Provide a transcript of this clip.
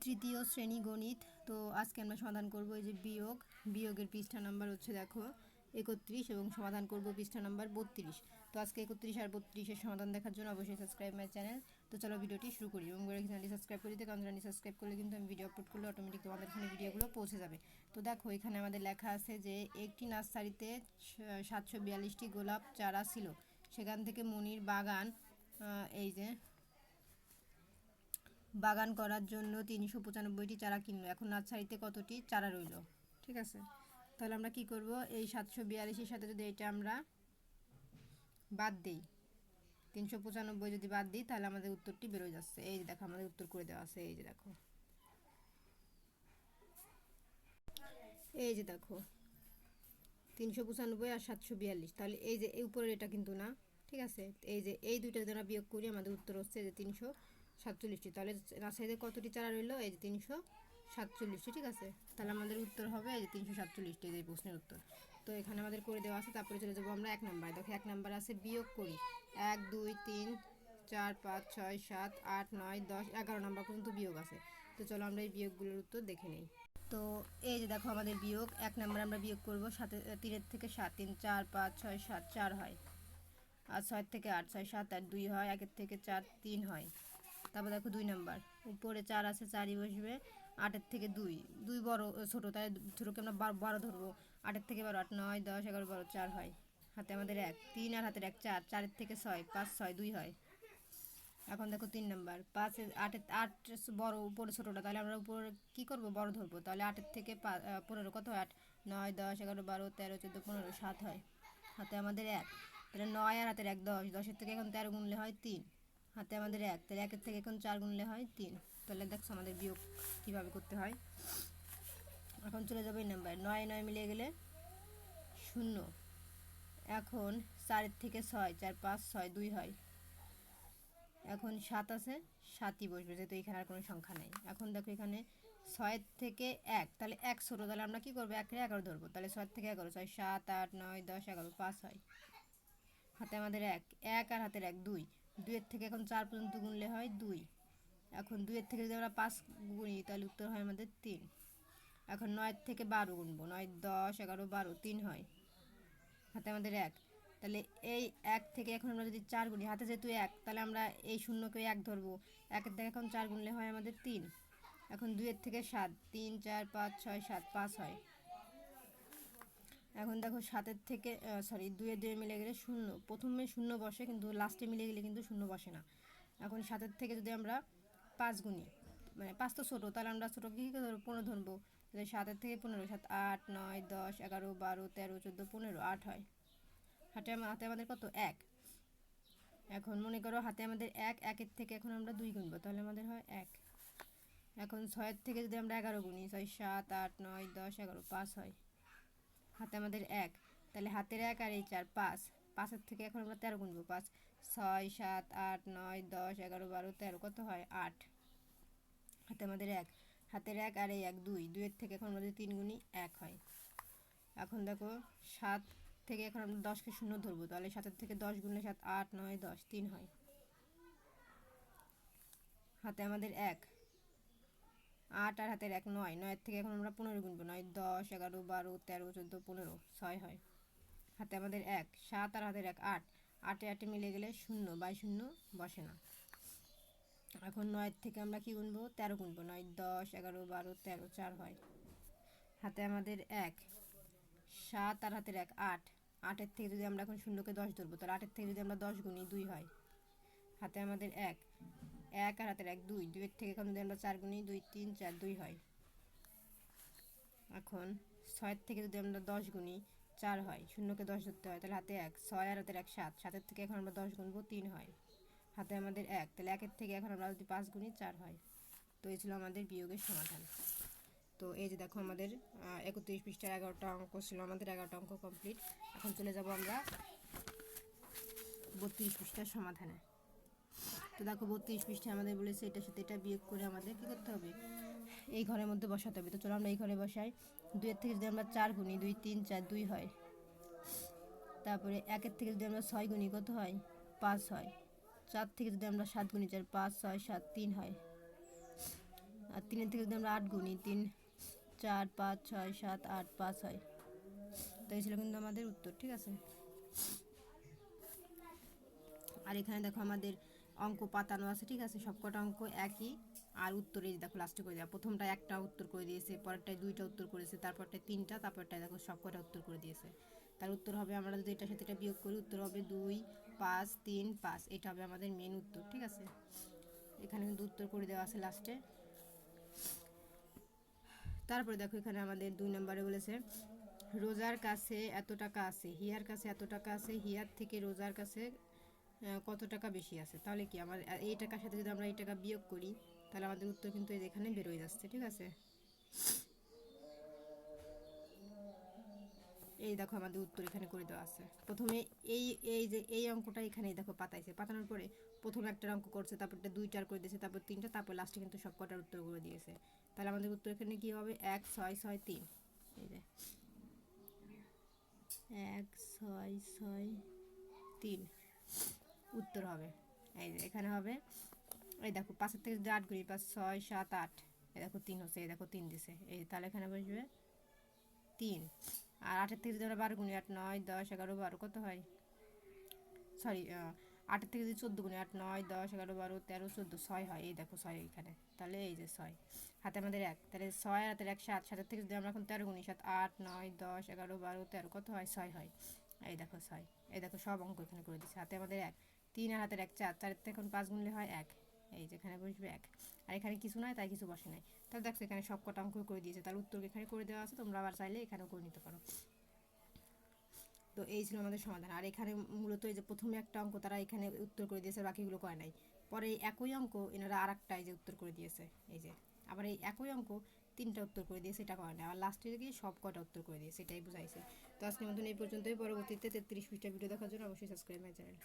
তৃতীয় শ্রেণী গণিত। তো আজকে আমরা সমাধান করব এই যে বিয়োগের পৃষ্ঠা নাম্বার হচ্ছে দেখো 31 এবং সমাধান করব পৃষ্ঠা নাম্বার 32। তো আজকে 31 আর 32-এর সমাধান দেখার জন্য অবশ্যই সাবস্ক্রাইব মাই চ্যানেল। তো চলো ভিডিওটি শুরু করি এবং চ্যানেলটি সাবস্ক্রাইব করে দিতে, কারণ চ্যানেলটি সাবস্ক্রাইব করলে কিন্তু আমি ভিডিও আপলোড করলে অটোমেটিক তোমাদের এখানে ভিডিওগুলো পৌঁছে যাবে। তো দেখো এখানে আমাদের লেখা আছে যে একটি নার্সারিতে 742টি গোলাপ চারা ছিল, সেখান থেকে মনির এই যে বাগান করার জন্য 395টি চারা কিনলো। এখন নার্সারিতে কতটি চারা রইল? ঠিক আছে, তাহলে আমরা কি করব, এই 742-এর সাথে যদি এটা আমরা বাদ দিই, 395 যদি বাদ দিই তাহলে আমাদের উত্তরটি বেরোয় যাচ্ছে। এই যে দেখো আমাদের উত্তর করে দেওয়া আছে, এই যে দেখো 395 আর 742, তাহলে এই যে এই উপরের এটা কিন্তু না, ঠিক আছে। এই যে এই দুইটা যদি আমরা বিয়োগ করি আমাদের উত্তর হচ্ছে যে 347টি। তাহলে নার্সারিতে কতটি চারা রইল? এই যে 347টি, ঠিক আছে। তাহলে আমাদের উত্তর হবে এই যে 347টি, এই প্রশ্নের উত্তর। তো এখানে আমাদের করে দেওয়া আছে। তারপরে চলে যাবো আমরা 1 নম্বরে। দেখো 1 নম্বর আছে বিয়োগ করি। 1 2 3 4 5 6 7 8 9 10 11 নম্বর পর্যন্ত বিয়োগ আছে। তো চলো আমরা এই বিয়োগগুলোর উত্তর দেখে নিই। তো এই যে দেখো আমাদের বিয়োগ 1 নম্বরে আমরা বিয়োগ করবো 3 থেকে 7, 3 4 5 6 7 4 হয়, আর 6 থেকে 8 6 7 8 2 হয়, 1 থেকে 4 3 হয়। তারপর দেখো 2 নাম্বার, উপরে 4 আছে 4ই বসবে, 8 থেকে 2 বড় ছোটো, তাই ছোটোকে আমরা 12 ধরবো। 8 থেকে 12 8 9 10 11 12 4 হয়। হাতে আমাদের 1 3 আর হাতের 1 4, 4 থেকে 6 5 6 2 হয়। এখন দেখো 3 নাম্বার, 5 8 বড় উপরে ছোটোটা, তাহলে আমরা উপরে কী করবো, বড় ধরবো। তাহলে 8 থেকে 15 কত হয়? 8 9 10 11 12 13 14 15 7 হয়। হাতে আমাদের 1, তাহলে 9 আর হাতের 1 10, 10-এর থেকে এখন 13 গুনলে হয় 3। হাতে আমাদের 1, তাহলে 1-এর থেকে এখন 4 গুনলে হয় 3। তাহলে দেখছো আমাদের বিয়োগ কীভাবে করতে হয়। এখন চলে যাবে এই নাম্বার, 9 9 মিলিয়ে গেলে 0। এখন 4-এর থেকে 6 4 5 6 2 হয়। এখন 7 আছে, 7ই বসবে, যেহেতু এখানে আর কোনো সংখ্যা নেই। এখন দেখো এখানে 6 থেকে 1, তাহলে 1 ছোটো, তাহলে আমরা কী করবো, 1 11 ধরবো। তাহলে 6 থেকে 11, 6 7 8 9 10 11 5 হয়। হাতে আমাদের 1 আর হাতের 1 2, 2-এর থেকে এখন 4 পর্যন্ত গুনলে হয় 2। এখন 2-এর থেকে যদি আমরা 5 গুনি তাহলে উত্তর হয় আমাদের 3। এখন 9 থেকে 12 গুনবো, 9 10 11 12 3 হয়। হাতে আমাদের 1, তাহলে এই 1 থেকে এখন আমরা যদি 4 গুনি, হাতে যেহেতু 1, তাহলে আমরা এই শূন্যকে 1 ধরবো। 1-এর থেকে এখন 4 গুনলে হয় আমাদের 3। এখন 2-এর থেকে 7 3 4 5 6 7 5 হয়। এখন দেখো 7-এর থেকে 2 মিলে গেলে 0, প্রথমে 0 বসে কিন্তু লাস্টে মিলে গেলে কিন্তু 0 বসে না। এখন 7-এর থেকে যদি আমরা 5 গুনি, মানে 5 তো ছোটো, তাহলে আমরা ছোটোকে কী ধরবো, 15 ধরবো। তাহলে 7-এর থেকে 15, 7 8 9 10 11 12 13 14 15 8 হয়। হাতে আমাদের কত? 1। এখন মনে করো হাতে আমাদের 1-এর থেকে এখন আমরা 2 গুনবো, তাহলে আমাদের হয় 1। এখন 6-এর থেকে যদি আমরা 11 গুনি, 6 7 8 9 10 11 5 হয়। হাতে আমাদের 1, তাহলে হাতের 1 আর এই 4 5, 5-এর থেকে এখন আমরা 13 গুনবো। 5 6 7 8 9 10 11 12 13 কত হয়? 8। হাতে আমাদের 1, হাতের 1 আর এই 1 2, 2-এর থেকে এখন আমরা 3 গুনি 1 হয়। এখন দেখো 7 থেকে এখন আমরা 10-কে 0 ধরবো, তাহলে 7-এর থেকে 10 গুনলে 7 8 9 10 3 হয়। হাতে আমাদের 1 8 আর হাতের 1 9, 9-এর থেকে এখন আমরা 15 গুনবো, 9 10 11 12 13 14 15 6 হয়। হাতে আমাদের 1 7 আর হাতের 1 8, 8-এ 8-এ মিলে গেলে 0, 0 বসে না। এখন 9-এর থেকে আমরা কি গুনবো, 13 গুনবো, 9 10 11 12 13 4 হয়। হাতে আমাদের 1 7 আর হাতের 1 8, 8-এর থেকে যদি আমরা এখন 0-কে 10 ধরবো, তাহলে 8-এর থেকে যদি আমরা 10 গুনি 2 হয়। হাতে আমাদের 1 আর হাতের 1 2, 2-এর থেকে এখন যদি আমরা 4 গুনি 2 3 4 2 হয়। এখন 6-এর থেকে যদি আমরা 10 গুনি 4 হয়, 0-কে 10 ধরতে হয়, তাহলে হাতে 1 6 আর হাতের 1 7, 7-এর থেকে এখন আমরা 10 গুনবো 3 হয়। হাতে আমাদের 1, তাহলে 1-এর থেকে এখন আমরা যদি 5 গুনি 4 হয়। তো এই ছিল আমাদের বিয়োগের সমাধান। তো এই যে দেখো আমাদের 31 পৃষ্ঠার 11টা অঙ্ক ছিল, আমাদের 11টা অঙ্ক কমপ্লিট। এখন চলে যাব আমরা 32 পৃষ্ঠার সমাধানে। তো দেখো 32 পৃষ্ঠায় আমাদের বলেছে এটার সাথে এটা বিয়োগ করে আমাদের কী করতে হবে, এই ঘরের মধ্যে বসাতে হবে। তো চলো আমরা এই ঘরে বসাই। 2-এর থেকে যদি আমরা 4 গুনি 2 3 4 2 হয়। তারপরে 1-এর থেকে যদি আমরা 6 গুনি কত হয়? 5 হয়। 4 থেকে যদি আমরা 7 গুনি 4 5 6 7 3 হয়। আর 3 থেকে যদি আমরা 8 গুনি, 3 4 5 6 7 8 5 হয়, তো এই ছিল কিন্তু আমাদের উত্তর। ঠিক আছে, আর এখানে দেখো আমাদের অঙ্ক পাতানো আছে। ঠিক আছে, সবকটা অঙ্ক একই, আর উত্তরে দেখো লাস্টে করে দেওয়া, প্রথমটা একটা উত্তর করে দিয়েছে, পরেরটায় 2টা উত্তর করেছে, তারপরটায় 3টা, তারপরটায় দেখো সবকটা উত্তর করে দিয়েছে। তার উত্তর হবে, আমরা যদি এটার সাথে এটা বিয়োগ করি, উত্তর হবে 2 5 3 5, এটা হবে আমাদের মেন উত্তর। ঠিক আছে, এখানে কিন্তু উত্তর করে দেওয়া আছে লাস্টে। তারপরে দেখো এখানে আমাদের 2 নম্বরে বলেছে, রোজার কাছে এত টাকা আছে, হিয়ার কাছে এত টাকা আছে, হিয়ার থেকে রোজার কাছে কত টাকা বেশি আছে। তাহলে কি আমার এই টাকার সাথে যদি আমরা এই টাকা বিয়োগ করি, তাহলে আমাদের উত্তর কিন্তু এখানে বেরোয় যাচ্ছে। ঠিক আছে, এই দেখো আমাদের উত্তর এখানে করে দেওয়া আছে। প্রথমে এই এই যে এই অঙ্কটা এখানে দেখো পাতাইছে, পাতানোর পরে প্রথমে একটা অঙ্ক করছে, তারপরটা 2টার করে দিয়েছে, তারপর 3টা, তারপর লাস্টে কিন্তু সব কটার উত্তর করে দিয়েছে। তাহলে আমাদের উত্তর এখানে কি হবে, 1 6 6 3, এই যে 1 6 6 3 উত্তর হবে। এই যে এখানে হবে, এই দেখো 5 থেকে যদি 8 গুনি, 5 6 7 8, এই দেখো 3 হচ্ছে, এই দেখো 3 দিছে, এই তাহলে এখানে বসবে 3। আর 8 থেকে যদি আমরা 12 গুনি, 8 9 10 11 12 কত হয়, সরি 8 থেকে যদি 14 গুনি, 8 9 10 11 12 13 14 6 হয়, এই দেখো 6 এখানে, তাহলে এই যে 6, হাতে আমাদের 1, তাহলে 6 আর হাতের 1 7, 7 থেকে যদি আমরা এখন 13 গুনি, 7 8 9 10 11 12 13 কত হয়, 6 হয়, এই দেখো 6, এই দেখো সব অঙ্ক এখানে করে দিচ্ছে। হাতে আমাদের 1, 3 আর হাতের 1 4, 4 থেকে এখন 5 গুনলে হয় 1, এই যেখানে বসবে 1, আর এখানে কিছু নয় তাই কিছু বসে নাই। তাহলে দেখো এখানে সব কটা অঙ্ক করে দিয়েছে, তার উত্তর এখানে করে দেওয়া আছে, তোমরা আবার চাইলে এখানেও করে নিতে পারো। তো এই ছিল আমাদের সমাধান। আর এখানে মূলত এই যে প্রথমে একটা অঙ্ক তারা এখানে উত্তর করে দিয়েছে, বাকিগুলো করে নাই। পরে একই অঙ্ক এনারা আর একটা যে উত্তর করে দিয়েছে, এই যে আবার এই একই অঙ্ক 3টা উত্তর করে দিয়েছে, এটা করে নাই, আর লাস্টে গিয়ে সব কটা উত্তর করে দিয়েছে, এটাই বুঝাইছে। তো আজকের মতন এই পর্যন্তই, পরবর্তীতে 33 পৃষ্ঠা ভিডিও দেখার জন্য অবশ্যই সাবস্ক্রাইব মাই চ্যানেল।